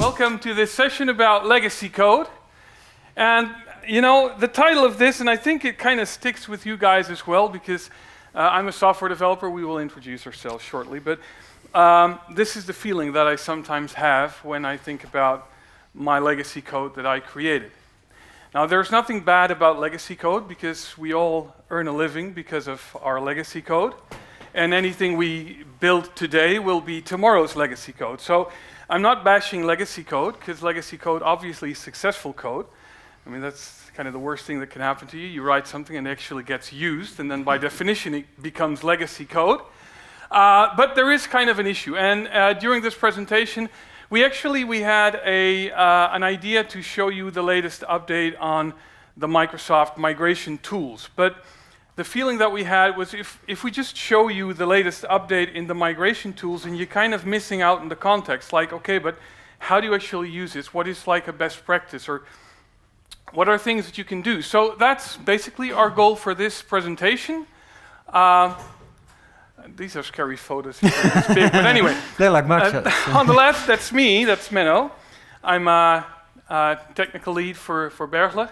Welcome to this session about legacy code. And you know, the title of this, and I think it kind of sticks with you guys as well, because I'm a software developer. We will introduce ourselves shortly, but this is the feeling that I sometimes have when I think about my legacy code that I created. Now, there's nothing bad about legacy code, because we all earn a living because of our legacy code, and anything we build today will be tomorrow's legacy code. So I'm not bashing legacy code, because legacy code obviously is successful code. I mean, that's kind of the worst thing that can happen to you. You write something and it actually gets used, and then by definition it becomes legacy code. But there is kind of an issue, and during this presentation we had an idea to show you the latest update on the Microsoft migration tools. But the feeling that we had was if we just show you the latest update in the migration tools, and you're kind of missing out in the context, like, okay, but how do you actually use this? What is like a best practice, or what are things that you can do? So that's basically our goal for this presentation. These are scary photos. It's big, but anyway. They're like mugshots. On the left, that's me. That's Menno. I'm a technical lead for Bergler.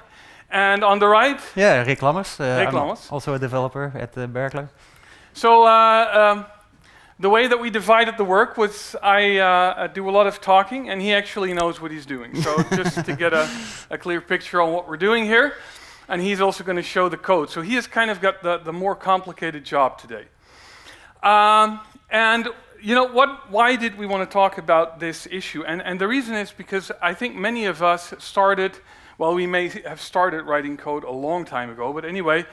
And on the right, Rik Lammers. Rik I'm Lammers. Also a developer at Bergler. So the way that we divided the work was I do a lot of talking, and he actually knows what he's doing. So just to get a clear picture on what we're doing here, and he's also going to show the code. So he has kind of got the more complicated job today. And you know what? Why did we want to talk about this issue? And the reason is because I think many of us started, well, we may have started writing code a long time ago, but anyway,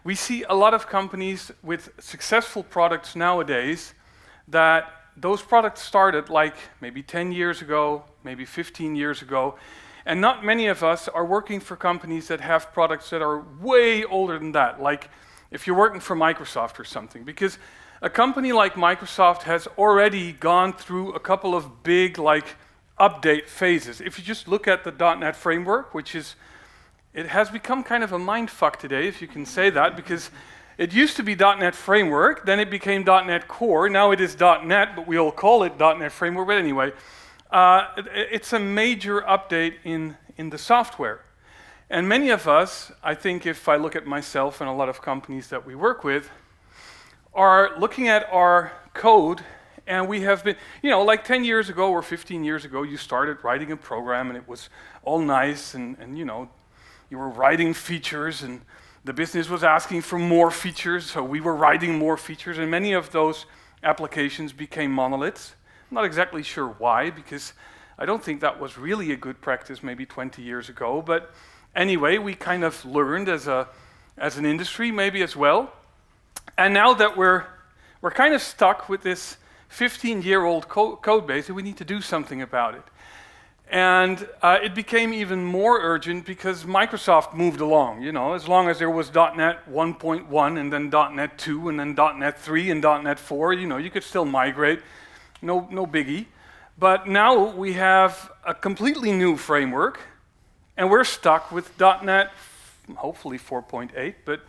we see a lot of companies with successful products nowadays that those products started like maybe 10 years ago, maybe 15 years ago, and not many of us are working for companies that have products that are way older than that, like if you're working for Microsoft or something, because a company like Microsoft has already gone through a couple of big update phases. If you just look at the .NET framework, it has become kind of a mindfuck today, if you can say that, because it used to be .NET Framework, then it became .NET Core, now it is .NET, but we all call it .NET Framework. But anyway, it's a major update in the software. And many of us, I think if I look at myself and a lot of companies that we work with, are looking at our code, and we have been, you know, like 10 years ago or 15 years ago, you started writing a program and it was all nice, and you know, you were writing features, and the business was asking for more features, so we were writing more features, and many of those applications became monoliths. I'm not exactly sure why, because I don't think that was really a good practice maybe 20 years ago, but anyway, we kind of learned as an industry maybe as well. And now that we're kind of stuck with this 15-year-old code base, we need to do something about it. And it became even more urgent because Microsoft moved along. You know, as long as there was .NET 1.1 and then .NET 2 and then .NET 3 and .NET 4, you know, you could still migrate, no biggie. But now we have a completely new framework, and we're stuck with .NET, hopefully 4.8, but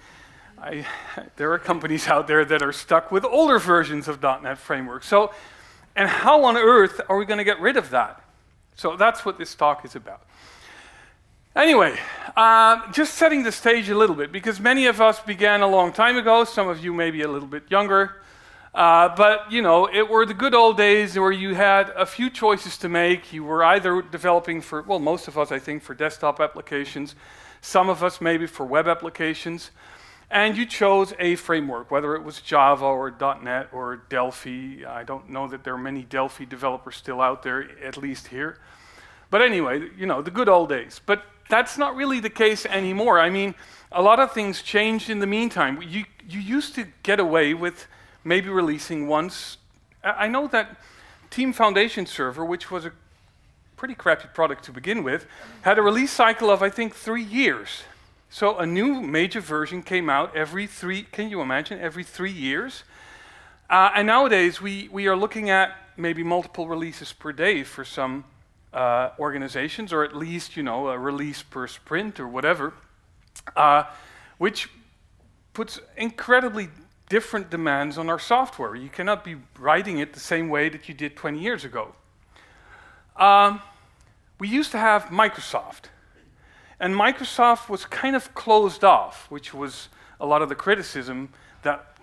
there are companies out there that are stuck with older versions of .NET Framework. So, and how on earth are we going to get rid of that? So that's what this talk is about. Anyway, just setting the stage a little bit, because many of us began a long time ago, some of you maybe a little bit younger, but you know, it were the good old days where you had a few choices to make. You were either developing for, well, most of us I think for desktop applications, some of us maybe for web applications, and you chose a framework, whether it was Java or .NET or Delphi. I don't know that there are many Delphi developers still out there, at least here. But anyway, you know, the good old days. But that's not really the case anymore. I mean, a lot of things changed in the meantime. You used to get away with maybe releasing once. I know that Team Foundation Server, which was a pretty crappy product to begin with, had a release cycle of, I think, 3 years. So a new major version came out every 3 years. And nowadays we are looking at maybe multiple releases per day for some organizations, or at least, you know, a release per sprint or whatever, which puts incredibly different demands on our software. You cannot be writing it the same way that you did 20 years ago. we used to have Microsoft. And Microsoft was kind of closed off, which was a lot of the criticism that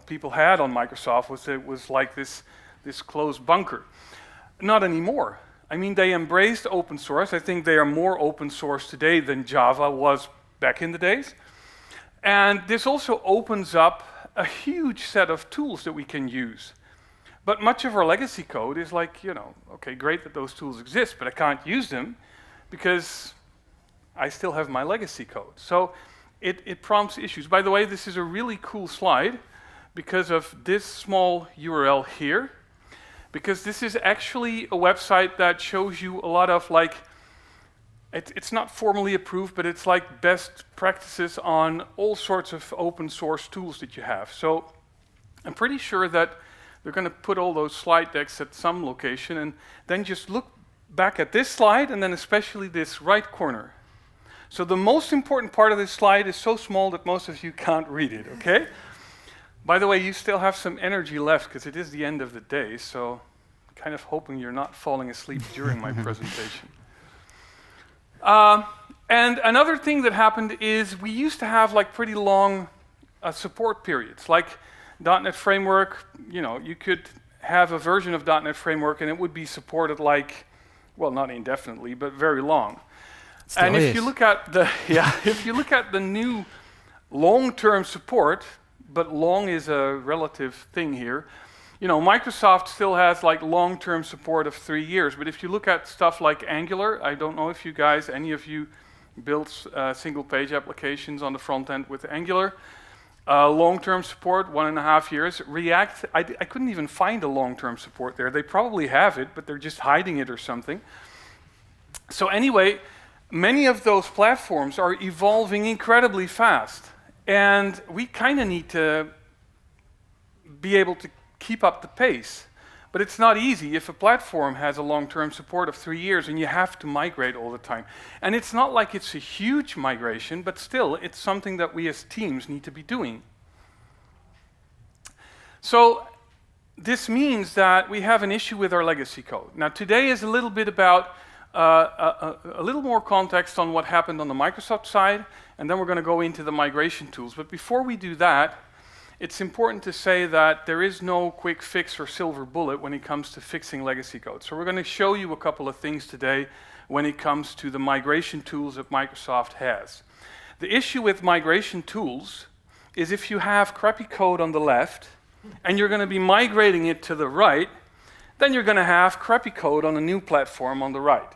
people had on Microsoft, was that it was like this closed bunker. Not anymore. I mean, they embraced open source. I think they are more open source today than Java was back in the days. And this also opens up a huge set of tools that we can use. But much of our legacy code is like, okay, great that those tools exist, but I can't use them because I still have my legacy code. So it prompts issues. By the way, this is a really cool slide because of this small URL here, because this is actually a website that shows you a lot of it's not formally approved, but it's like best practices on all sorts of open source tools that you have. So I'm pretty sure that they're going to put all those slide decks at some location, and then just look back at this slide, and then especially this right corner. So the most important part of this slide is so small that most of you can't read it, okay? By the way, you still have some energy left because it is the end of the day, so I'm kind of hoping you're not falling asleep during my presentation. And another thing that happened is we used to have pretty long support periods. Like .NET Framework, you could have a version of .NET Framework and it would be supported not indefinitely, but very long. And if you look at the new long-term support, but long is a relative thing here. Microsoft still has long-term support of 3 years, but if you look at stuff like Angular, I don't know if you guys, any of you built single-page applications on the front end with Angular. Long-term support, 1.5 years. React, I couldn't even find a long-term support there. They probably have it, but they're just hiding it or something. So anyway, many of those platforms are evolving incredibly fast, and we kind of need to be able to keep up the pace. But it's not easy if a platform has a long-term support of 3 years and you have to migrate all the time. And it's not like it's a huge migration, but still, it's something that we as teams need to be doing. So this means that we have an issue with our legacy code. Now today is a little bit about a little more context on what happened on the Microsoft side, and then we're going to go into the migration tools. But before we do that, it's important to say that there is no quick fix or silver bullet when it comes to fixing legacy code. So we're going to show you a couple of things today when it comes to the migration tools that Microsoft has. The issue with migration tools is if you have crappy code on the left and you're going to be migrating it to the right, then you're going to have crappy code on a new platform on the right.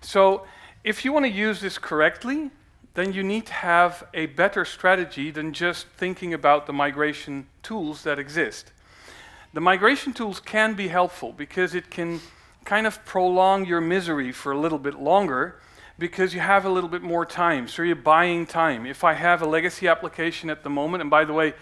So if you want to use this correctly, then you need to have a better strategy than just thinking about the migration tools that exist. The migration tools can be helpful because it can kind of prolong your misery for a little bit longer because you have a little bit more time, so you're buying time. If I have a legacy application at the moment, and by the way,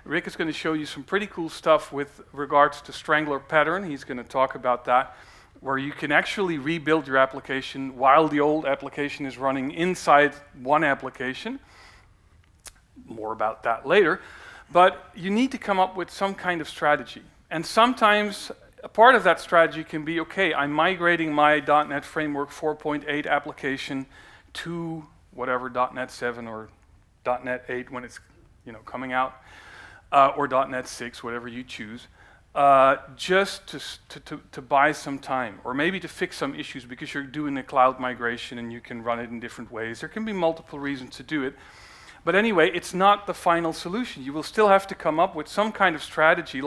Rick is going to show you some pretty cool stuff with regards to Strangler pattern. He's going to talk about that, where you can actually rebuild your application while the old application is running inside one application. More about that later. But you need to come up with some kind of strategy. And sometimes a part of that strategy can be, okay, I'm migrating my .NET Framework 4.8 application to whatever .NET 7 or .NET 8 when it's coming out, or .NET 6, whatever you choose. Just to buy some time, or maybe to fix some issues because you're doing a cloud migration and you can run it in different ways. There can be multiple reasons to do it. But anyway, it's not the final solution. You will still have to come up with some kind of strategy.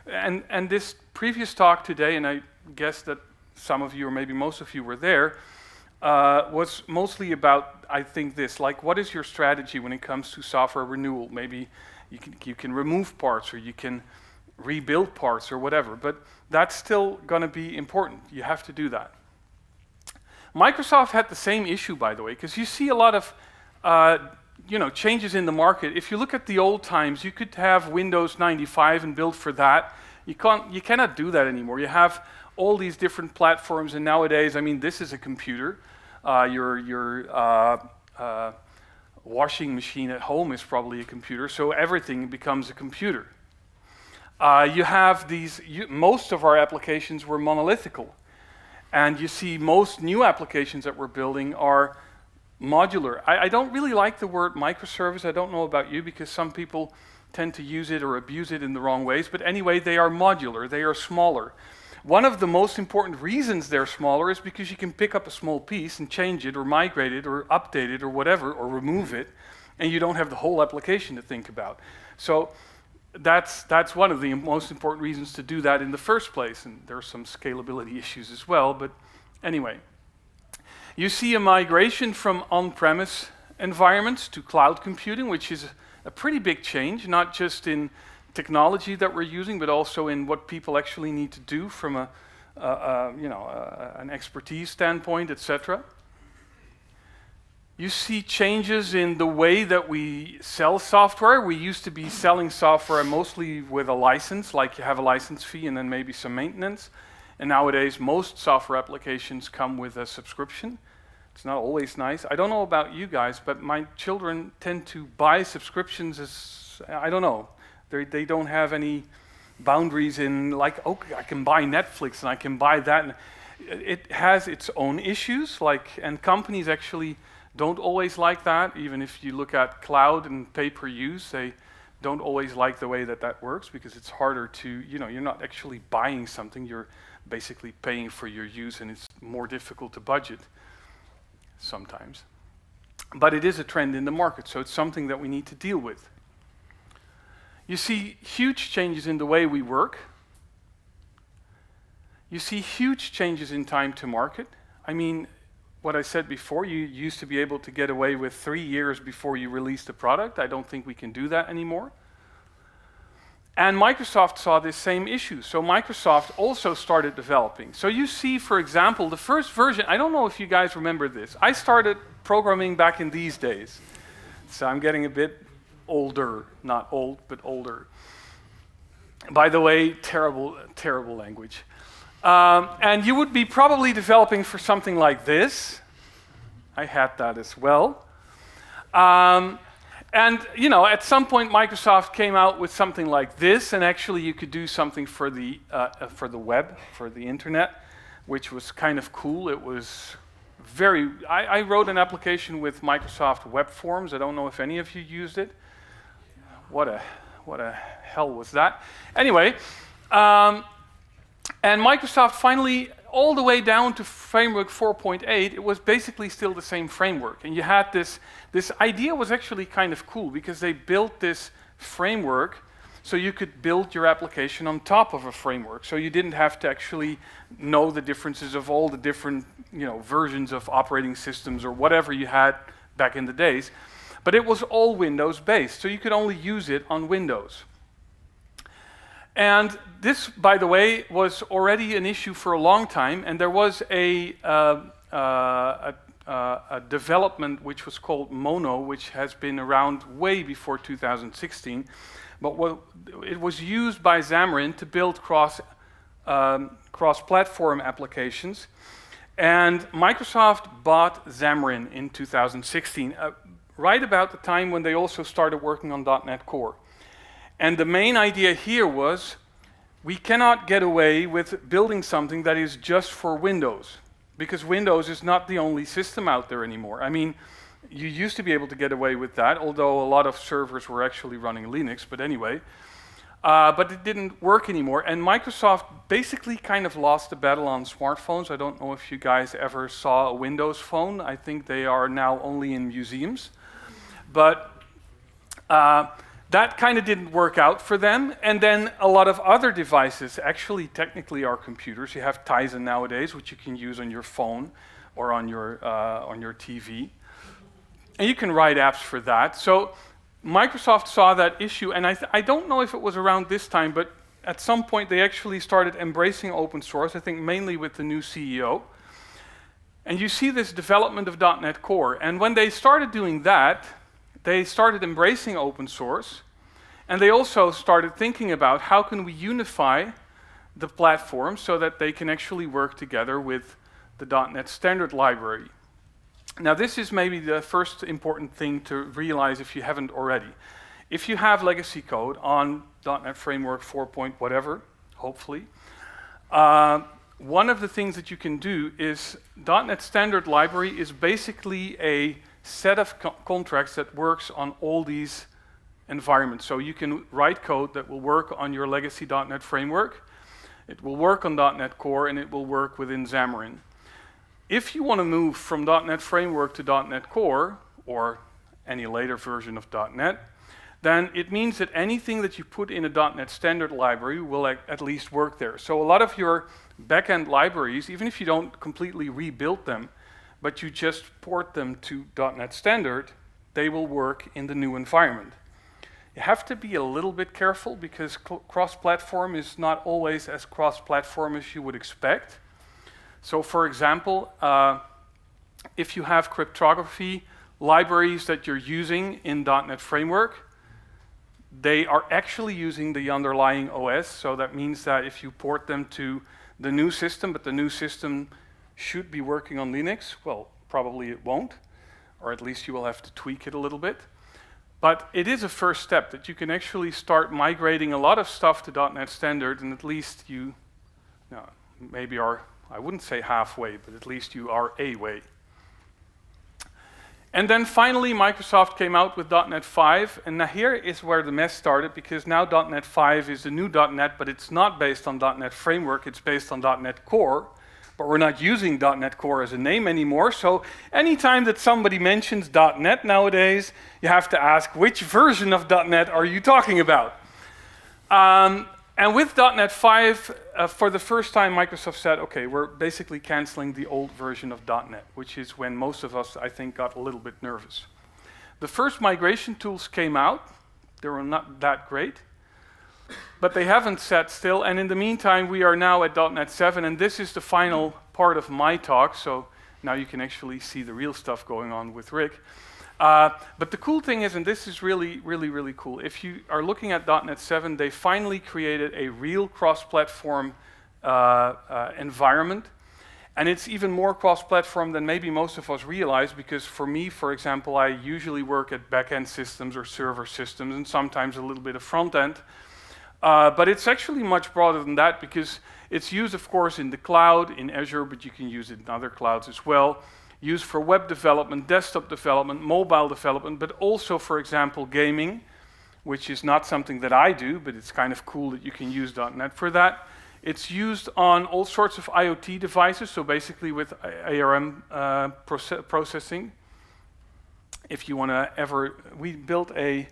And this previous talk today, and I guess that some of you or maybe most of you were there, was mostly about, I think, this. What is your strategy when it comes to software renewal? Maybe you can remove parts, or you can rebuild parts or whatever, but that's still going to be important. You have to do that. Microsoft had the same issue, by the way, because you see a lot of changes in the market. If you look at the old times, you could have Windows 95 and build for that. You cannot do that anymore. You have all these different platforms, and nowadays, this is a computer. Your washing machine at home is probably a computer, so everything becomes a computer. You have most of our applications were monolithical. And you see most new applications that we're building are modular. I don't really like the word microservice. I don't know about you, because some people tend to use it or abuse it in the wrong ways. But anyway, they are modular. They are smaller. One of the most important reasons they're smaller is because you can pick up a small piece and change it or migrate it or update it or whatever, or remove it, and you don't have the whole application to think about. So that's one of the most important reasons to do that in the first place. And there are some scalability issues as well, but anyway. You see a migration from on-premise environments to cloud computing, which is a pretty big change, not just in technology that we're using, but also in what people actually need to do from an expertise standpoint, etc. You see changes in the way that we sell software. We used to be selling software mostly with a license, like you have a license fee and then maybe some maintenance. And nowadays, most software applications come with a subscription. It's not always nice. I don't know about you guys, but my children tend to buy subscriptions as, I don't know, they don't have any boundaries in, like, okay, I can buy Netflix and I can buy that. And it has its own issues, and companies actually don't always like that. Even if you look at cloud and pay-per-use, they don't always like the way that works, because it's harder to, you're not actually buying something, you're basically paying for your use, and it's more difficult to budget sometimes. But it is a trend in the market, so it's something that we need to deal with. You see huge changes in the way we work. You see huge changes in time to market. I mean, what I said before, you used to be able to get away with 3 years before you released a product. I don't think we can do that anymore. And Microsoft saw this same issue, so Microsoft also started developing. So you see, for example, the first version, I don't know if you guys remember this. I started programming back in these days, so I'm getting a bit older, not old, but older. By the way, terrible language. And you would be probably developing for something like this. I had that as well. And at some point, Microsoft came out with something like this, and actually you could do something for the web, for the internet, which was kind of cool. It was very. I wrote an application with Microsoft Web Forms. I don't know if any of you used it. What a hell was that? Anyway, and Microsoft finally, all the way down to framework 4.8, it was basically still the same framework. And you had this idea was actually kind of cool, because they built this framework so you could build your application on top of a framework. So you didn't have to actually know the differences of all the different versions of operating systems or whatever you had back in the days. But it was all Windows-based, so you could only use it on Windows. And this, by the way, was already an issue for a long time, and there was a development which was called Mono, which has been around way before 2016, but it was used by Xamarin to build cross-platform applications, and Microsoft bought Xamarin in 2016, right about the time when they also started working on .NET Core. And the main idea here was, we cannot get away with building something that is just for Windows, because Windows is not the only system out there anymore. I mean, you used to be able to get away with that, although a lot of servers were actually running Linux, but anyway. But it didn't work anymore, and Microsoft basically kind of lost the battle on smartphones. I don't know if you guys ever saw a Windows phone. I think they are now only in museums. But that kind of didn't work out for them. And then a lot of other devices actually technically are computers. You have Tizen nowadays, which you can use on your phone or on your TV. And you can write apps for that. So Microsoft saw that issue, and I don't know if it was around this time, but at some point they actually started embracing open source, I think mainly with the new CEO. And you see this development of .NET Core. And when they started doing that, they started embracing open source, and they also started thinking about how can we unify the platform so that they can actually work together with the .NET Standard Library. Now this is maybe the first important thing to realize if you haven't already. If you have legacy code on .NET Framework 4 point whatever, hopefully, one of the things that you can do is .NET Standard Library is basically a set of contracts that works on all these environments. So you can write code that will work on your legacy .NET framework, it will work on .NET Core, and it will work within Xamarin. If you want to move from .NET Framework to .NET Core, or any later version of .NET, then it means that anything that you put in a .NET Standard library will at least work there. So a lot of your backend libraries, even if you don't completely rebuild them, but you just port them to .NET Standard, they will work in the new environment. You have to be a little bit careful because cross-platform is not always as cross-platform as you would expect. So for example, if you have cryptography libraries that you're using in .NET Framework, they are actually using the underlying OS, so that means that if you port them to the new system, but the new system should be working on Linux, well, probably it won't, or at least you will have to tweak it a little bit. But it is a first step that you can actually start migrating a lot of stuff to .NET Standard, and at least you maybe are, I wouldn't say halfway, but at least you are a way. And then finally, Microsoft came out with .NET 5, and now here is where the mess started, because now .NET 5 is the new .NET, but it's not based on .NET Framework, it's based on .NET Core, but we're not using .NET Core as a name anymore, so anytime that somebody mentions .NET nowadays, you have to ask, which version of .NET are you talking about? And with .NET 5, for the first time, Microsoft said, okay, we're basically canceling the old version of .NET, which is when most of us, I think, got a little bit nervous. The first migration tools came out. They were not that great, but they haven't sat still. And in the meantime, we are now at .NET 7, and this is the final part of my talk, so now you can actually see the real stuff going on with Rick. But the cool thing is, and this is really, really, really cool, if you are looking at .NET 7, they finally created a real cross-platform environment. And it's even more cross-platform than maybe most of us realize, because for me, for example, I usually work at back-end systems or server systems, and sometimes a little bit of front-end. But it's actually much broader than that, because it's used, of course, in the cloud, in Azure, but you can use it in other clouds as well. Used for web development, desktop development, mobile development, but also, for example, gaming, which is not something that I do, but it's kind of cool that you can use .NET for that. It's used on all sorts of IoT devices, so basically with ARM processing. If you want to we built a,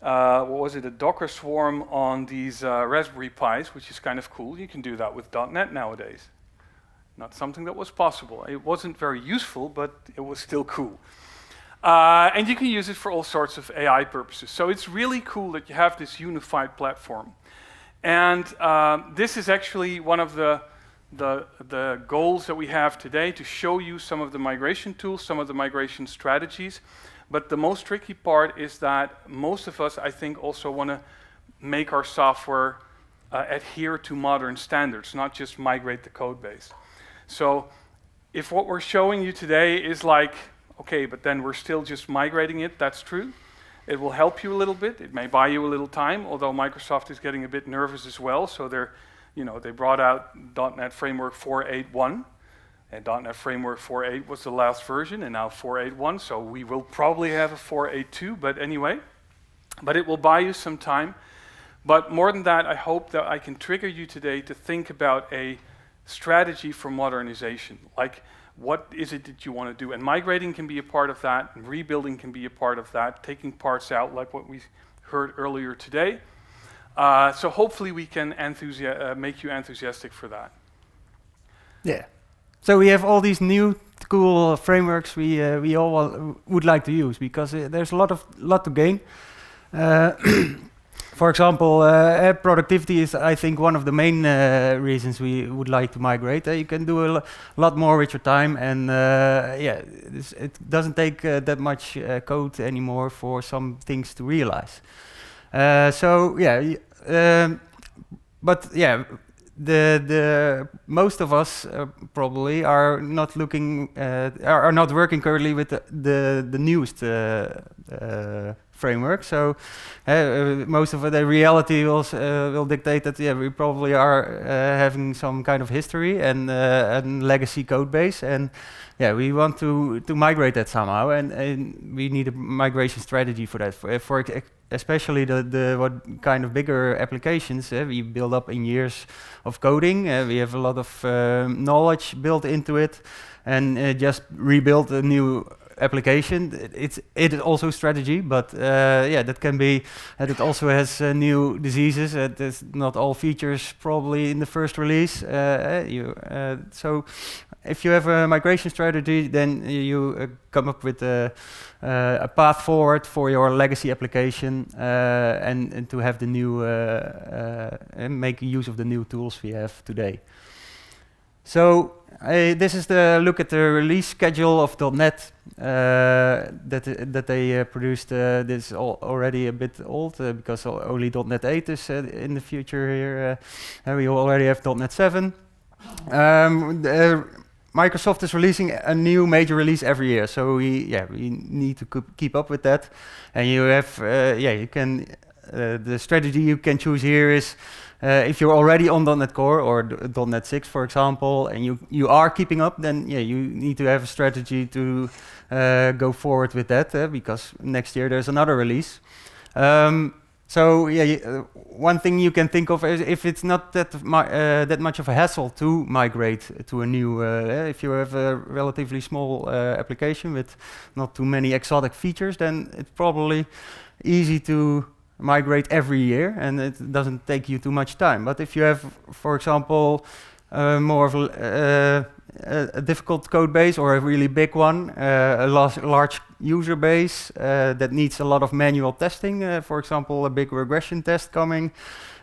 a Docker swarm on these Raspberry Pis, which is kind of cool. You can do that with .NET nowadays. Not something that was possible. It wasn't very useful, but it was still cool. And you can use it for all sorts of AI purposes. So it's really cool that you have this unified platform. And this is actually one of the goals that we have today, to show you some of the migration tools, some of the migration strategies. But the most tricky part is that most of us, I think, also want to make our software adhere to modern standards, not just migrate the code base. So if what we're showing you today is like, okay, but then we're still just migrating it, that's true. It will help you a little bit. It may buy you a little time, although Microsoft is getting a bit nervous as well. So they brought out .NET Framework 4.8.1, and .NET Framework 4.8 was the last version, and now 4.8.1. So we will probably have a 4.8.2, but anyway. But it will buy you some time. But more than that, I hope that I can trigger you today to think about a strategy for modernization. Like, what is it that you want to do? And migrating can be a part of that, and rebuilding can be a part of that, taking parts out like what we heard earlier today. So hopefully we can make you enthusiastic for that. Yeah. So we have all these new cool frameworks we all would like to use, because there's a lot to gain. For example, productivity is, I think, one of the main reasons we would like to migrate. You can do a lot more with your time, and it doesn't take that much code anymore for some things to realize. The most of us probably are not looking are not working currently with the newest framework. So most of the reality will dictate that we probably are having some kind of history and legacy code base, and we want to migrate that somehow, and we need a migration strategy for that. Especially the what kind of bigger applications we build up in years of coding. We have a lot of knowledge built into it, and just rebuild a new application. It is also strategy, but that can be. It also has new diseases. There's not all features probably in the first release. So if you have a migration strategy, then you come up with a path forward for your legacy application, and to have the new and make use of the new tools we have today. So this is the look at the release schedule of .NET that they produced. This is already a bit old because only .NET 8 is in the future here. And we already have .NET 7. Microsoft is releasing a new major release every year, so we need to keep up with that. And you have you can the strategy you can choose here is if you're already on .NET Core or .NET 6, for example, and you are keeping up, then you need to have a strategy to go forward with that because next year there's another release. So one thing you can think of is if it's not that much of a hassle to migrate to a new, if you have a relatively small application with not too many exotic features, then it's probably easy to migrate every year, and it doesn't take you too much time. But if you have, for example, more of a difficult code base or a really big one, a large user base that needs a lot of manual testing, for example, a big regression test coming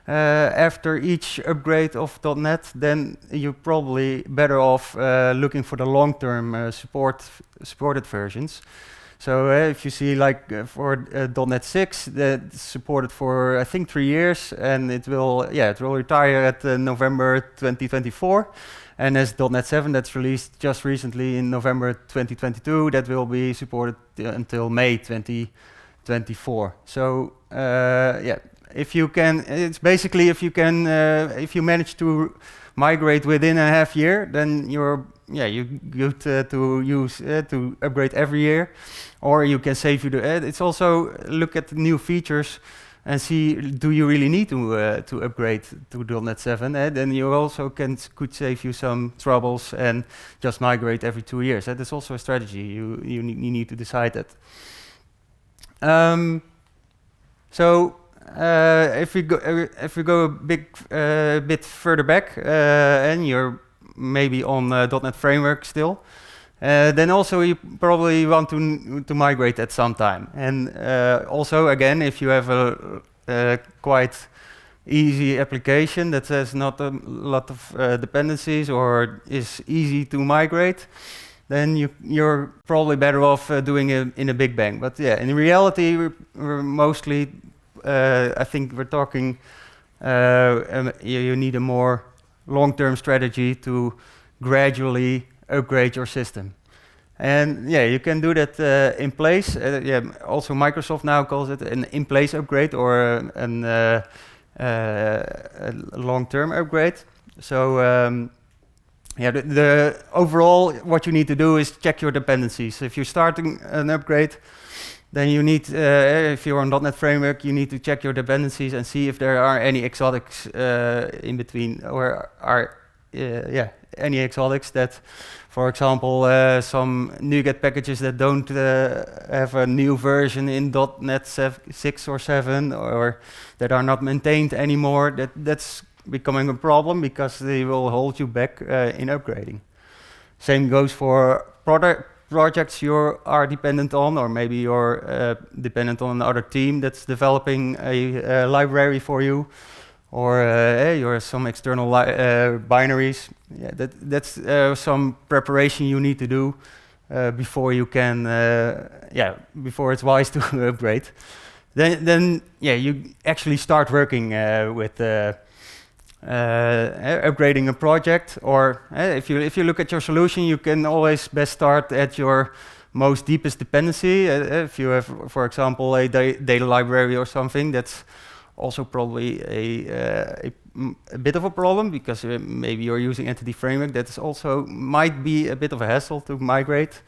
after each upgrade of .NET, then you're probably better off looking for the long-term supported versions. So if you see like for .NET 6, that's supported for I think 3 years, and it will retire at November 2024. And as .NET 7 that's released just recently in November 2022, that will be supported until May 2024. So if you can, it's basically if you manage to migrate within a half year, then you're good to use to upgrade every year, or you can save you the. It's also look at new features and see, do you really need to upgrade to .NET 7? Then you also could save you some troubles and just migrate every 2 years. That's also a strategy. You need to decide that. So if we go a bit further back, and you're maybe on .NET Framework still, then also you probably want to migrate at some time. And also, again, if you have a quite easy application that has not a lot of dependencies or is easy to migrate, then you're probably better off doing it in a big bang. But in reality, we're mostly, I think we're talking, you need a more long-term strategy to gradually upgrade your system. And you can do that in place. Also Microsoft now calls it an in-place upgrade or a long-term upgrade. So the overall, what you need to do is check your dependencies. If you're starting an upgrade, then you need, if you're on .NET Framework, you need to check your dependencies and see if there are any exotics in between, or are any exotics that, for example, some NuGet packages that don't have a new version in .NET 6 or 7, or that are not maintained anymore, that's becoming a problem because they will hold you back in upgrading. Same goes for projects you are dependent on, or maybe you're dependent on another team that's developing a library for you, or you're some external binaries. That's some preparation you need to do before you can, before it's wise to upgrade. Then you actually start working with upgrading a project, or if you look at your solution, you can always best start at your most deepest dependency. If you have, for example, a data library or something, that's also probably a bit of a problem, because maybe you're using Entity Framework. That is also might be a bit of a hassle to migrate.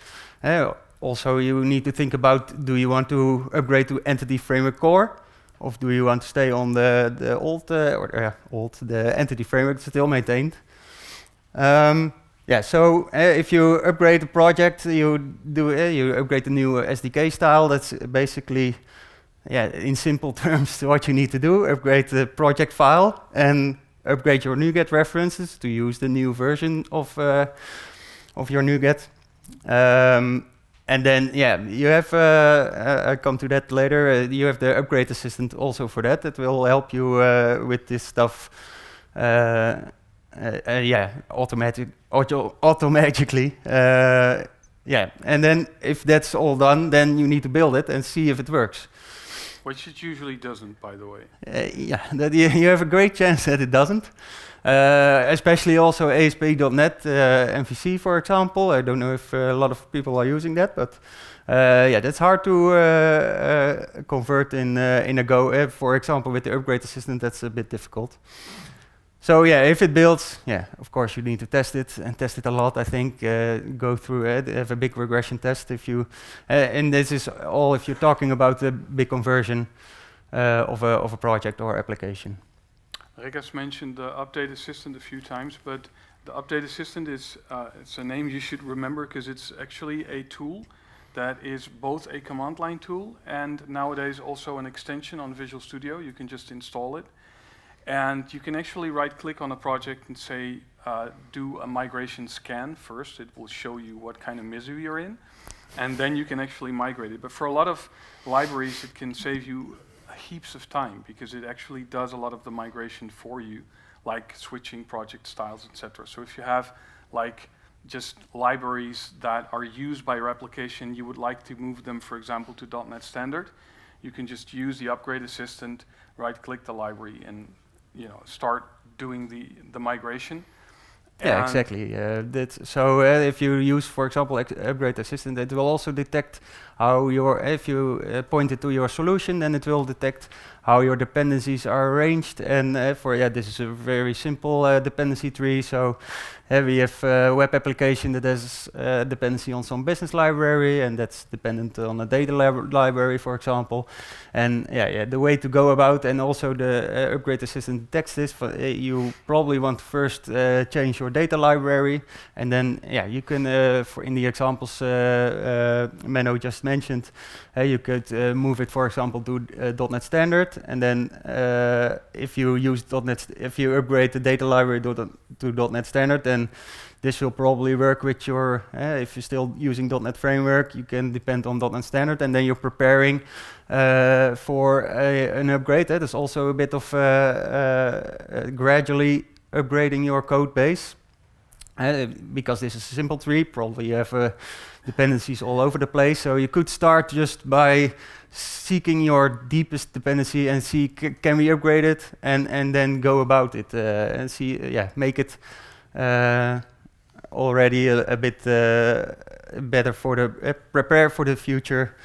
Also, you need to think about, do you want to upgrade to Entity Framework Core, or do you want to stay on the old the Entity Framework still maintained? Yeah, so if you upgrade the project, you upgrade the new SDK style. That's basically, in simple terms, what you need to do: upgrade the project file and upgrade your NuGet references to use the new version of your NuGet. And then, you have, I'll come to that later, you have the upgrade assistant also for that. It will help you with this stuff, automatically. And then if that's all done, then you need to build it and see if it works. Which it usually doesn't, by the way. That you have a great chance that it doesn't. Especially also ASP.NET MVC, for example. I don't know if a lot of people are using that, but that's hard to convert in a Go. For example, with the upgrade assistant, that's a bit difficult. So if it builds, of course you need to test it, and test it a lot. I think go through it, have a big regression test if you, and this is all if you're talking about the big conversion of a project or application. Rik has mentioned the update assistant a few times, but the update assistant is it's a name you should remember, because it's actually a tool that is both a command line tool and nowadays also an extension on Visual Studio. You can just install it. And you can actually right-click on a project and say, do a migration scan first. It will show you what kind of misery you're in. And then you can actually migrate it. But for a lot of libraries, it can save you heaps of time, because it actually does a lot of the migration for you, like switching project styles, etc. So if you have like just libraries that are used by your application, you would like to move them, for example, to .NET Standard, you can just use the upgrade assistant, right-click the library, and start doing the migration. Yeah, exactly. So if you use, for example, upgrade assistant, it will also detect how if you point it to your solution, then it will detect how your dependencies are arranged. And this is a very simple dependency tree. So we have a web application that has dependency on some business library, and that's dependent on a data library, for example. And the way to go about, and also the upgrade assistant detects this. You probably want to first change your data library, and then you can, in the examples Menno just mentioned, you could move it, for example, to .NET Standard, and then if you use if you upgrade the data library to .NET Standard, then this will probably work with your, if you're still using .NET Framework, you can depend on .NET Standard, and then you're preparing for an upgrade. That is also a bit of gradually upgrading your code base. Because this is a simple tree, probably you have dependencies all over the place, so you could start just by seeking your deepest dependency and see, can we upgrade it, and then go about it and see, make it already a bit better for the, prepare for the future,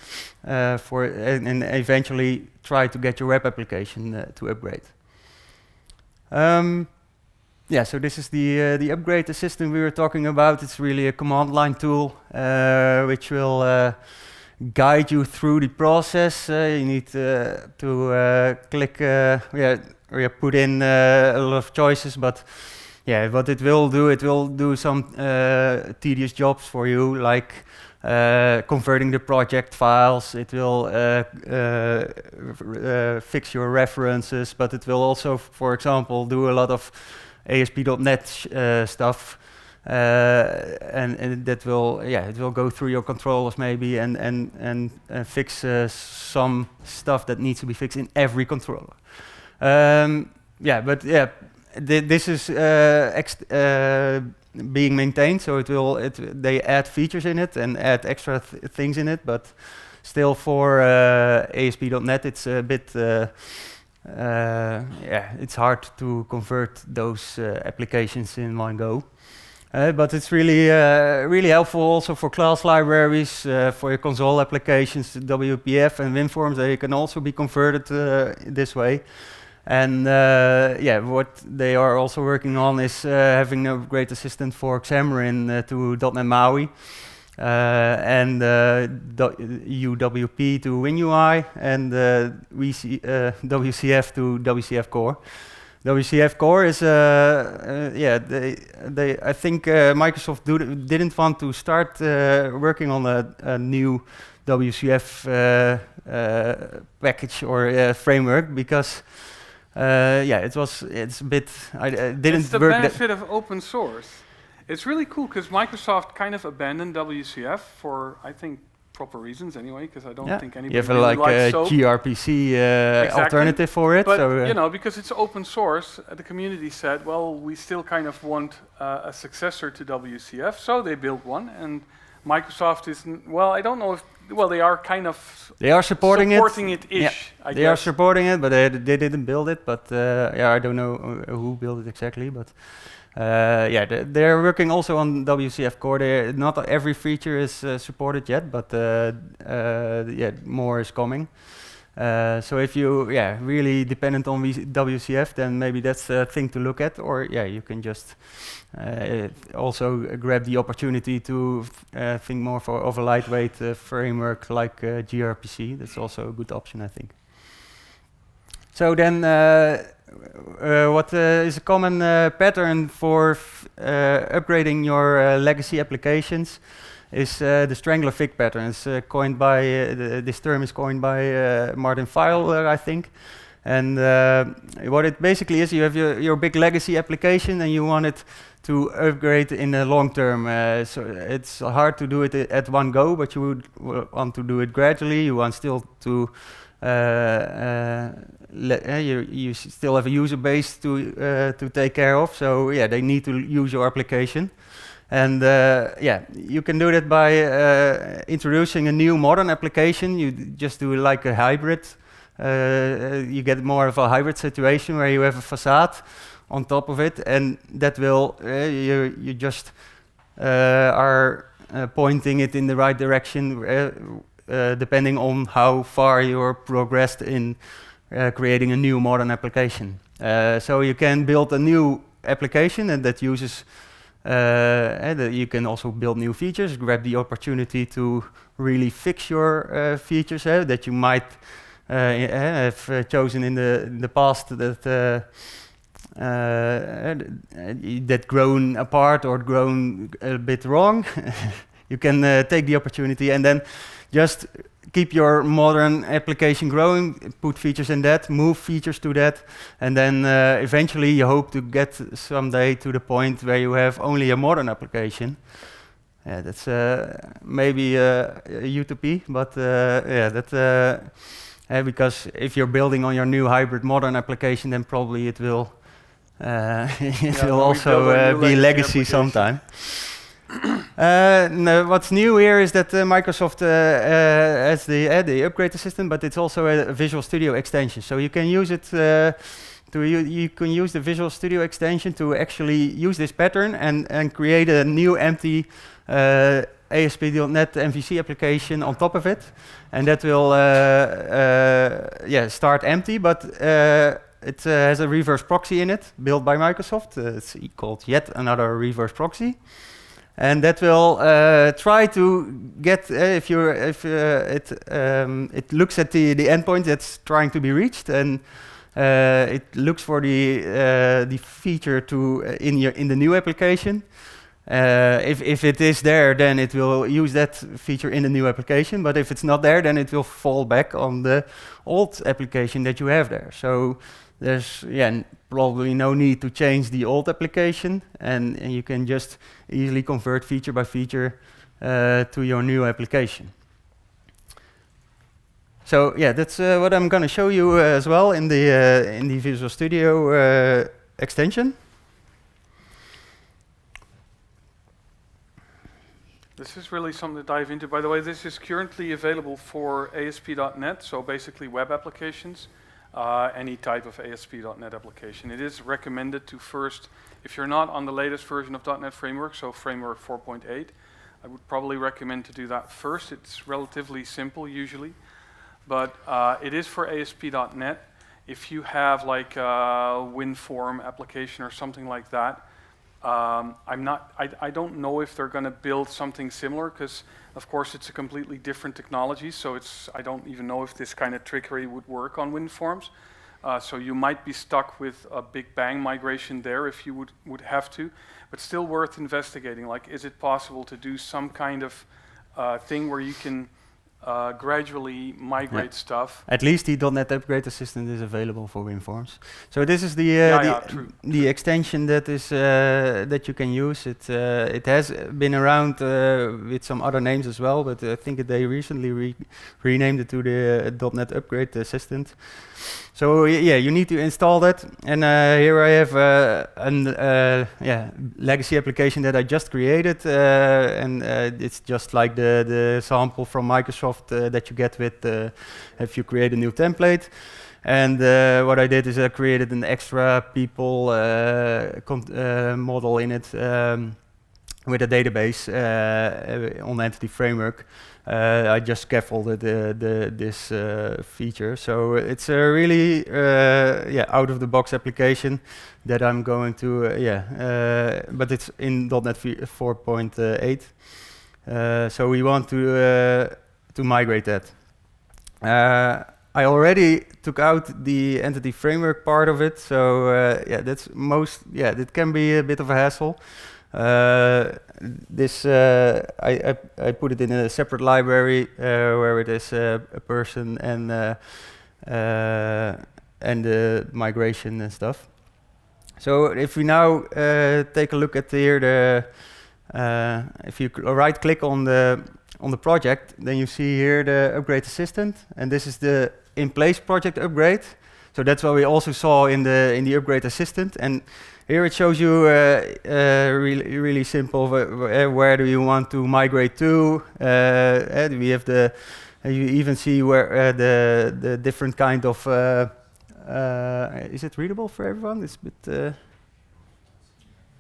and eventually try to get your web application to upgrade. So this is the upgrade assistant we were talking about. It's really a command line tool which will guide you through the process. You need to click, put in a lot of choices, but what it will do some tedious jobs for you, like converting the project files. It will fix your references, but it will also, for example, do a lot of ASP.NET stuff, and that will, it will go through your controllers maybe and fix some stuff that needs to be fixed in every controller. This is being maintained, so they add features in it and add extra things in it, but still for ASP.NET it's a bit it's hard to convert those applications in one go. But it's really really helpful also for class libraries, for your console applications, WPF and WinForms. They can also be converted this way. And yeah, what they are also working on is having a great assistant for Xamarin to .NET MAUI, and UWP to WinUI, and WCF to WCF Core. WCF Core is, yeah, I think Microsoft didn't want to start working on a new WCF package or framework because, yeah, it's a bit, I didn't It's the work. benefit of open source. It's really cool because Microsoft kind of abandoned WCF for, I think, proper reasons anyway, because I don't think anybody you have really like likes a SOAP. gRPC Exactly. alternative for it. But So, you know, because it's open source, the community said, well, we still kind of want a successor to WCF, so they built one, and Microsoft is, well, I don't know if, well, they are kind of they are supporting it-ish, Yeah, I they are guess. supporting it, but they didn't build it. But yeah, I don't know who built it exactly. But yeah, they're working also on WCF Core. Not every feature is supported yet, but yeah, more is coming. So if you really dependent on WCF, then maybe that's a thing to look at. Or yeah, you can just also grab the opportunity to think more of a lightweight framework like gRPC. That's also a good option, I think. So then, what is a common pattern for upgrading your legacy applications is the strangler fig pattern. It's coined by this term is coined by Martin Fowler, I think. And what it basically is, you have your big legacy application and you want it to upgrade in the long term. So it's hard to do it at one go, but you would want to do it gradually. You want still to you still have a user base to take care of. So yeah, they need to use your application. And yeah, you can do that by introducing a new modern application. You just do like a hybrid. You get more of a hybrid situation where you have a facade on top of it, and that will you just are pointing it in the right direction depending on how far you're progressed in creating a new modern application. So you can build a new application, and that uses you can also build new features, grab the opportunity to really fix your features that you might have chosen in the past that that grown apart or grown a bit wrong. You can take the opportunity and then just keep your modern application growing, put features in that, move features to that, and then eventually you hope to get someday to the point where you have only a modern application. Yeah, that's maybe a utopia, but yeah, that because if you're building on your new hybrid modern application, then probably it will it will also be legacy sometime. No, what's new here is that Microsoft has the upgrade system, but it's also a Visual Studio extension. So you can use it you can use the Visual Studio extension to actually use this pattern and create a new empty ASP.NET MVC application on top of it, and that will start empty, but it has a reverse proxy in it built by Microsoft. It's called yet another reverse proxy. And that will try to get it looks at the endpoint that's trying to be reached, and it looks for the feature to in the new application. If it is there, then it will use that feature in the new application. But if it's not there, then it will fall back on the old application that you have there. So there's probably no need to change the old application, and you can just easily convert feature by feature to your new application. So yeah, that's what I'm going to show you as well in the Visual Studio extension. This is really something to dive into. By the way, this is currently available for ASP.NET, so basically web applications. any type of ASP.NET application. It is recommended to first, if you're not on the latest version of .NET Framework, so Framework 4.8, I would probably recommend to do that first. It's relatively simple usually, but it is for ASP.NET. If you have like a WinForm application or something like that, I don't know if they're going to build something similar, because of course it's a completely different technology. So I don't even know if this kind of trickery would work on WinForms. So you might be stuck with a big bang migration there if you would have to, but still worth investigating. Like, is it possible to do some kind of thing where you can gradually migrate stuff? At least the .NET Upgrade Assistant is available for WinForms. So this is the extension that is that you can use. It has been around with some other names as well, but I think they recently renamed it to the .NET Upgrade Assistant. So yeah, you need to install that. And here I have a legacy application that I just created, and it's just like the sample from Microsoft that you get with if you create a new template. And what I did is I created an extra people model in it with a database on Entity Framework. I just scaffolded this feature, so it's a really out-of-the-box application that I'm going to but it's in .NET 4.8. So we want to migrate that. I already took out the Entity Framework part of it, so that can be a bit of a hassle. I put it in a separate library where it is a person and the migration and stuff. So if we now take a look at here, if you right-click on the project, then you see here the Upgrade Assistant, and this is the in-place project upgrade. So that's what we also saw in the Upgrade Assistant, and here it shows you really simple where do you want to migrate to. We have you even see where the different kind of. Is it readable for everyone? It's a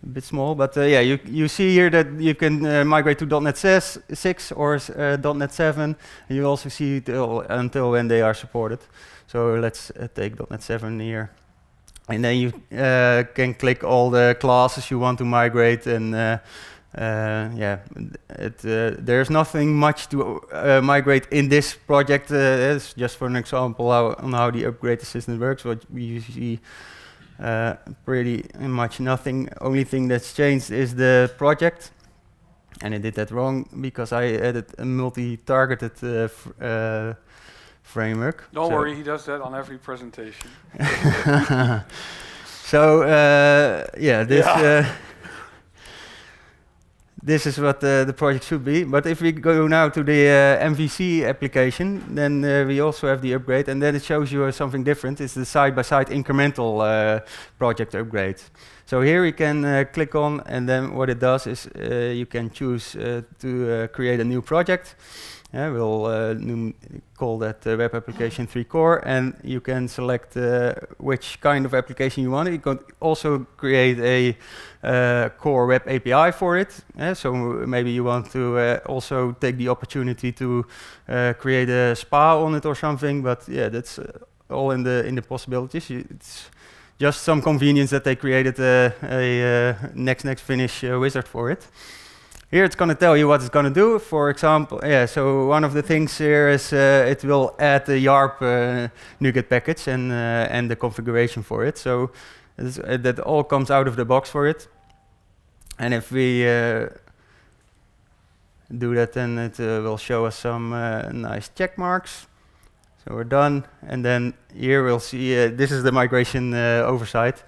bit small, but you see here that you can migrate to .NET 6 or .NET 7. And you also see it until when they are supported. So let's take .NET 7 here. And then you can click all the classes you want to migrate, and there's nothing much to migrate in this project. It's just for an example on how the Upgrade Assistant works. What we see pretty much nothing. Only thing that's changed is the project, and I did that wrong because I added a multi-targeted framework. Don't worry, he does that on every presentation. So this is what the project should be. But if we go now to the MVC application, then we also have the upgrade, and then it shows you something different. It's the side-by-side incremental project upgrade. So here you can click on, and then what it does is you can choose to create a new project. We'll call that Web Application 3 Core, and you can select which kind of application you want. You can also create a core web API for it. So maybe you want to also take the opportunity to create a spa on it or something. But yeah, that's all in the possibilities. It's just some convenience that they created a next finish wizard for it. Here it's going to tell you what it's going to do. For example, so one of the things here is it will add the YARP NuGet package and the configuration for it. So that all comes out of the box for it. And if we do that, then it will show us some nice check marks. So we're done. And then here we'll see, this is the migration oversight.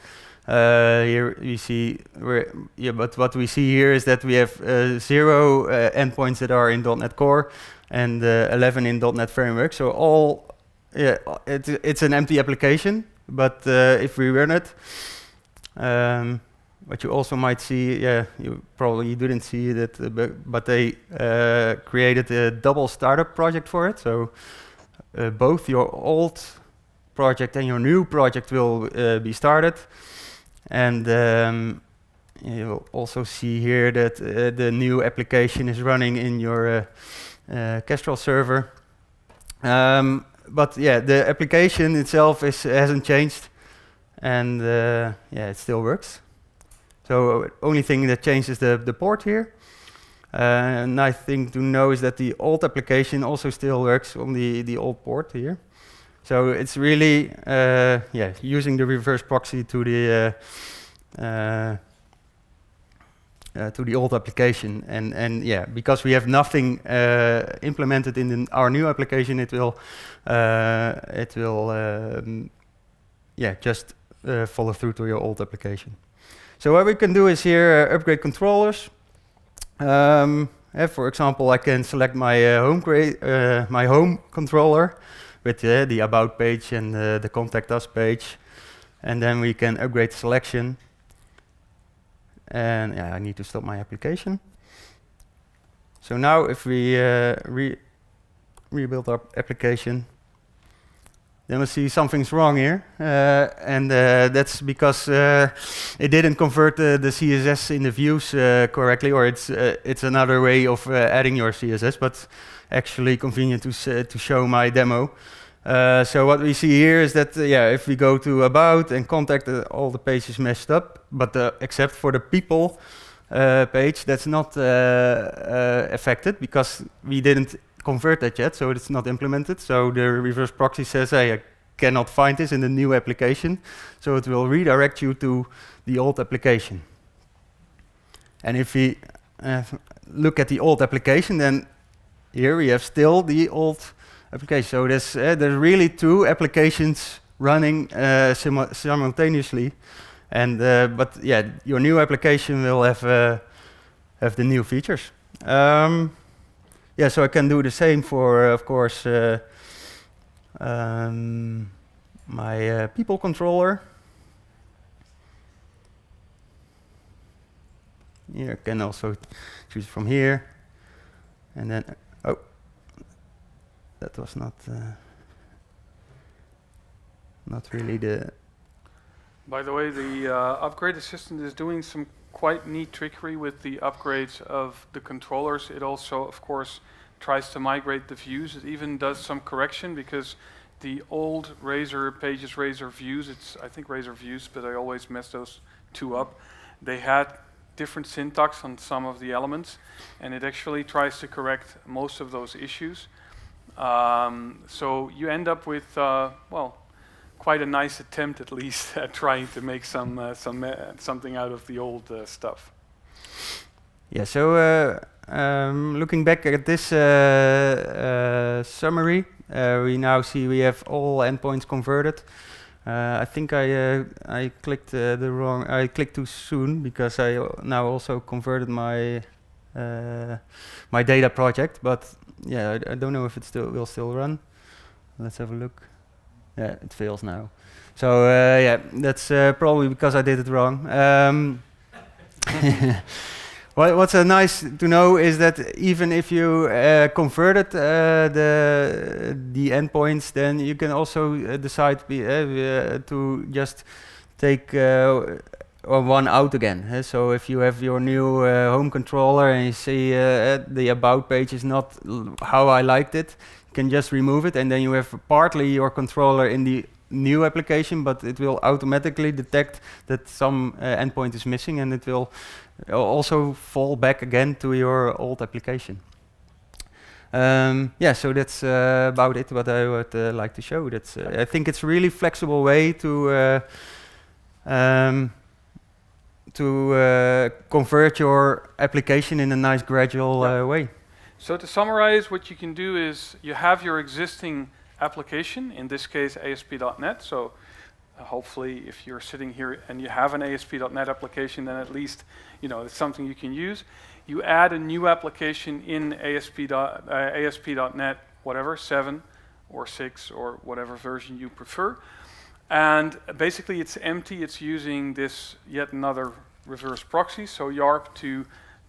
Here we see, but what we see here is that we have 0 endpoints that are in .NET Core and 11 in .NET Framework. So it's an empty application, but if we run it, what you also might see, you probably didn't see that, but they created a double startup project for it. So both your old project and your new project will be started. And you'll also see here that the new application is running in your Kestrel server. But yeah, the application itself hasn't changed, and yeah, it still works. So only thing that changes is the port here. And nice thing to know is that the old application also still works on the old port here. So it's really yeah, using the reverse proxy to the old application, and yeah, because we have nothing implemented in our new application, it will yeah, just follow through to your old application. So what we can do is here upgrade controllers. For example, I can select my my home controller with the about page and the contact us page, and then we can upgrade selection. And yeah, I need to stop my application. So now if we rebuild our application, then we see something's wrong here. And that's because it didn't convert the CSS in the views correctly, or it's another way of adding your CSS, but actually convenient to show my demo. So what we see here is that, yeah, if we go to about and contact, all the pages messed up, but except for the people page, that's not affected because we didn't convert that yet, so it's not implemented. So the reverse proxy says, hey, I cannot find this in the new application, so it will redirect you to the old application. And if we look at the old application, then here we have still the old application. So there's really two applications running simultaneously, and but yeah, your new application will have the new features. Yeah, so I can do the same for, of course, my people controller. Here I can also choose from here, and then oh, that was not really the. By the way, the upgrade assistant is doing some quite neat trickery with the upgrades of the controllers. It also, of course, tries to migrate the views. It even does some correction because the old Razor pages, Razor views, it's I think Razor views, but I always mess those two up. They had different syntax on some of the elements, and it actually tries to correct most of those issues. So you end up with, well, quite a nice attempt at least at trying to make something out of the old stuff. Yeah, so looking back at this summary, we now see we have all endpoints converted. I think I clicked I clicked too soon because I now also converted my my data project, but yeah, I don't know if it will still run. Let's have a look. Yeah, it fails now. So yeah, that's probably because I did it wrong. What's nice to know is that even if you converted the endpoints, then you can also decide to just take one out again. So if you have your new home controller and you see the about page is not how I liked it, you can just remove it, and then you have partly your controller in the new application, but it will automatically detect that some endpoint is missing, and it will also fall back again to your old application. Yeah, so that's about it. What I would like to show. That's I think it's a really flexible way to convert your application in a nice gradual way. So to summarize, what you can do is you have your existing application, in this case ASP.NET. So hopefully if you're sitting here and you have an ASP.NET application, then at least it's something you can use. You add a new application in ASP.NET, whatever, 7 or 6 or whatever version you prefer. And basically it's empty. It's using this yet another reverse proxy, so YARP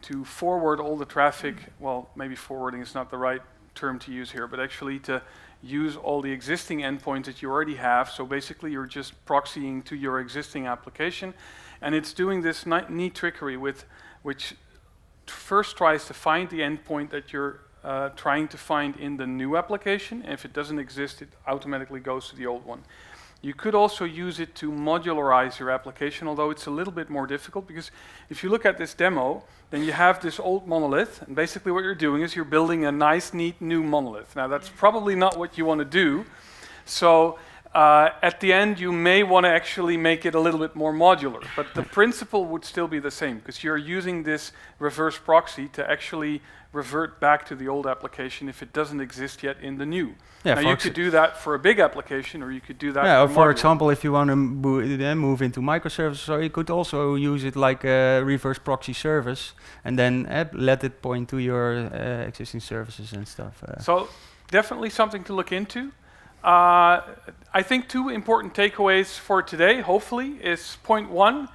to forward all the traffic. Well, maybe forwarding is not the right term to use here, but actually to use all the existing endpoints that you already have. So basically you're just proxying to your existing application. And it's doing this neat trickery which first tries to find the endpoint that you're trying to find in the new application. And if it doesn't exist, it automatically goes to the old one. You could also use it to modularize your application, although it's a little bit more difficult, because if you look at this demo, then you have this old monolith, and basically what you're doing is you're building a nice, neat new monolith. Now that's probably not what you want to do, so at the end you may want to actually make it a little bit more modular, but the principle would still be the same, because you're using this reverse proxy to actually revert back to the old application if it doesn't exist yet in the new. Yeah, now you could do that for a big application, or you could do that for example, if you want to move into microservices, or you could also use it like a reverse proxy service, and then let it point to your existing services and stuff. So definitely something to look into. I think 2 important takeaways for today, hopefully, is point 1,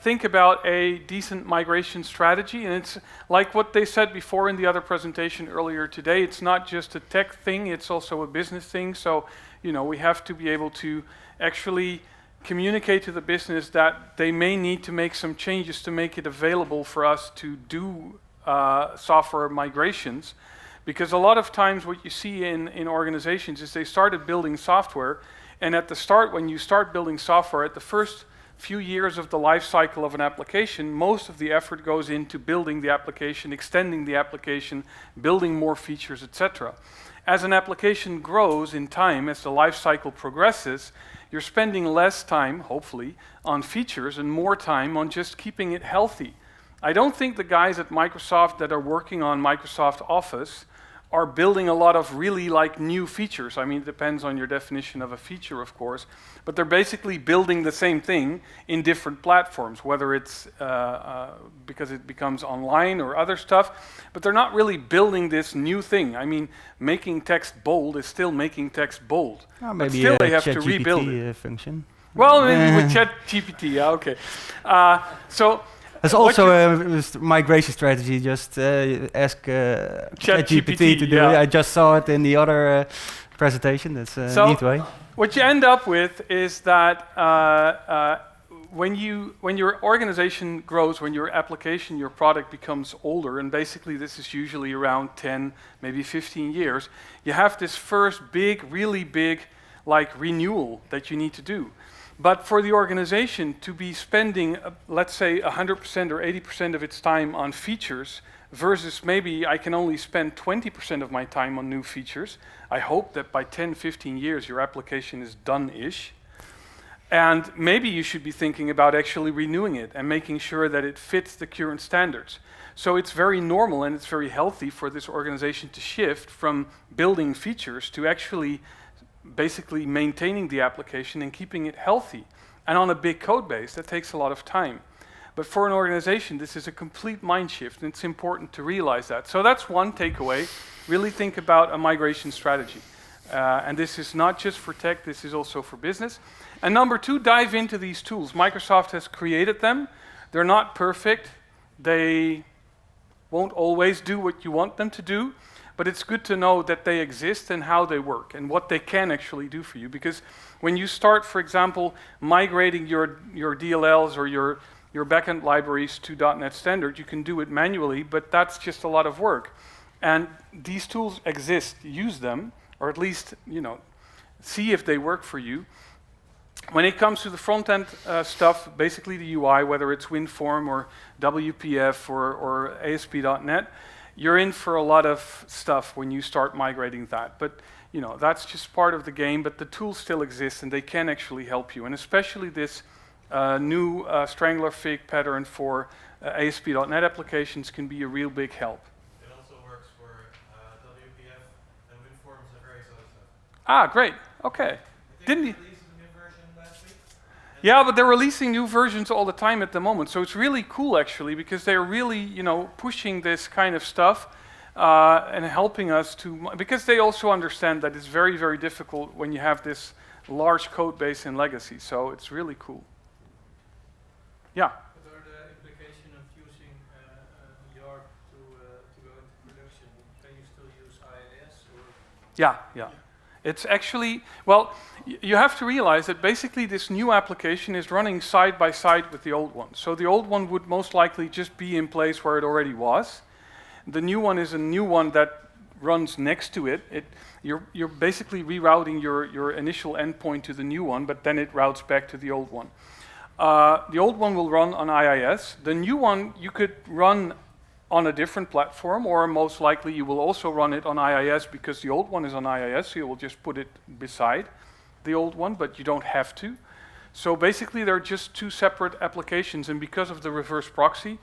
think about a decent migration strategy, and it's like what they said before in the other presentation earlier today, it's not just a tech thing, it's also a business thing, so we have to be able to actually communicate to the business that they may need to make some changes to make it available for us to do software migrations. Because a lot of times what you see in organizations is they started building software, and at the start, when you start building software, at the first few years of the life cycle of an application, most of the effort goes into building the application, extending the application, building more features, etc. As an application grows in time, as the life cycle progresses, you're spending less time, hopefully, on features and more time on just keeping it healthy. I don't think the guys at Microsoft that are working on Microsoft Office are building a lot of really new features. I mean, it depends on your definition of a feature, of course, but they're basically building the same thing in different platforms, whether it's because it becomes online or other stuff, but they're not really building this new thing. I mean, making text bold is still making text bold, but still they have to rebuild it. Function. Well, maybe with ChatGPT, yeah, okay. So there's also a migration strategy. Just ask ChatGPT to do it. I just saw it in the other presentation. That's a neat way. What you end up with is that when your organization grows, when your application, your product becomes older, and basically this is usually around 10, maybe 15 years, you have this first really big renewal that you need to do. But for the organization to be spending, let's say, 100% or 80% of its time on features versus maybe I can only spend 20% of my time on new features, I hope that by 10, 15 years your application is done-ish. And maybe you should be thinking about actually renewing it and making sure that it fits the current standards. So it's very normal and it's very healthy for this organization to shift from building features to actually basically maintaining the application and keeping it healthy. And on a big code base, that takes a lot of time. But for an organization, this is a complete mind shift, and it's important to realize that. So that's one takeaway. Really think about a migration strategy. And this is not just for tech, this is also for business. And number 2, dive into these tools. Microsoft has created them. They're not perfect. They won't always do what you want them to do. But it's good to know that they exist and how they work and what they can actually do for you. Because when you start, for example, migrating your DLLs or your backend libraries to .NET Standard, you can do it manually, but that's just a lot of work. And these tools exist. Use them, or at least see if they work for you. When it comes to the front-end stuff, basically the UI, whether it's WinForm or WPF or ASP.NET, you're in for a lot of stuff when you start migrating that. But that's just part of the game, but the tools still exist and they can actually help you. And especially this new Strangler Fig pattern for ASP.NET applications can be a real big help. It also works for WPF and WinForms and various other stuff. Ah, great. Okay. Didn't you? Last week? Yeah, but they're releasing new versions all the time at the moment, so it's really cool actually, because they're really, pushing this kind of stuff and helping us to, because they also understand that it's very, very difficult when you have this large code base in legacy, so it's really cool. Yeah? What are the implications of using YARP to go into production? Can you still use IIS? Or Yeah. It's actually, well, you have to realize that basically this new application is running side by side with the old one. So the old one would most likely just be in place where it already was. The new one is a new one that runs next to it. You're basically rerouting your initial endpoint to the new one, but then it routes back to the old one. The old one will run on IIS. The new one you could run on a different platform, or most likely you will also run it on IIS because the old one is on IIS, so you will just put it beside the old one, but you don't have to. So basically they're just two separate applications, and because of the reverse proxy,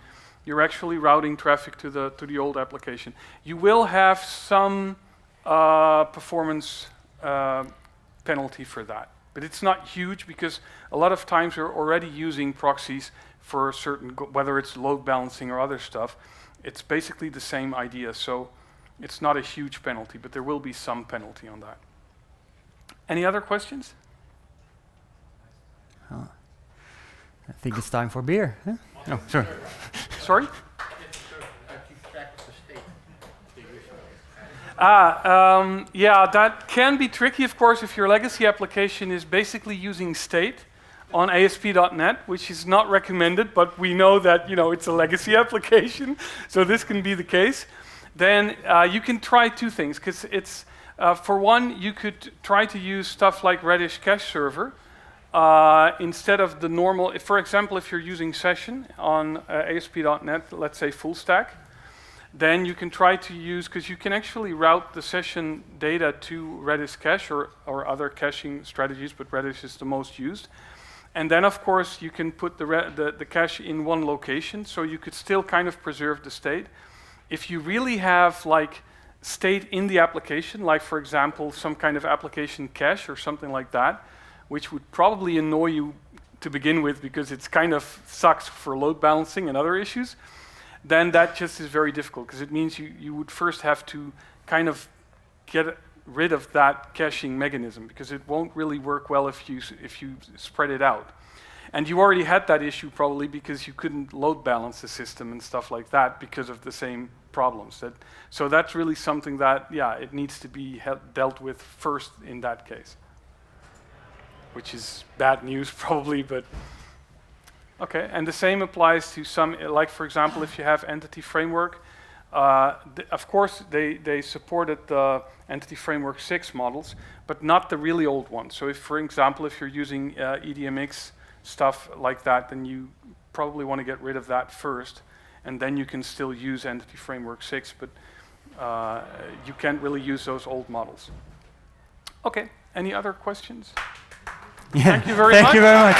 you're actually routing traffic to the old application. You will have some performance penalty for that, but it's not huge because a lot of times you're already using proxies for certain, whether it's load balancing or other stuff. It's basically the same idea, so it's not a huge penalty, but there will be some penalty on that. Any other questions? I think it's time for beer. Huh? No, sorry. Sorry? Yeah, that can be tricky, of course, if your legacy application is basically using state on ASP.NET, which is not recommended, but we know that it's a legacy application, so this can be the case. Then you can try two things, because it's for one, you could try to use stuff like Redis Cache Server instead of the normal. For example, if you're using Session on ASP.NET, let's say full stack, then you can try to use, because you can actually route the session data to Redis Cache or other caching strategies, but Redis is the most used. And then, of course, you can put the cache in one location, so you could still kind of preserve the state. If you really have like state in the application, like for example, some kind of application cache or something like that, which would probably annoy you to begin with because it's kind of sucks for load balancing and other issues, then that just is very difficult because it means you would first have to kind of get rid of that caching mechanism because it won't really work well if you spread it out. And you already had that issue probably because you couldn't load balance the system and stuff like that because of the same problems. So that's really something that, yeah, it needs to be dealt with first in that case, which is bad news probably, but okay. And the same applies to some, like for example, if you have Entity Framework, of course they supported the Entity Framework 6 models, but not the really old ones. So if, for example, if you're using EDMX stuff like that, then you probably want to get rid of that first, and then you can still use Entity Framework 6, but you can't really use those old models. Okay, any other questions? Yeah. Thank you very much. Thank you very much.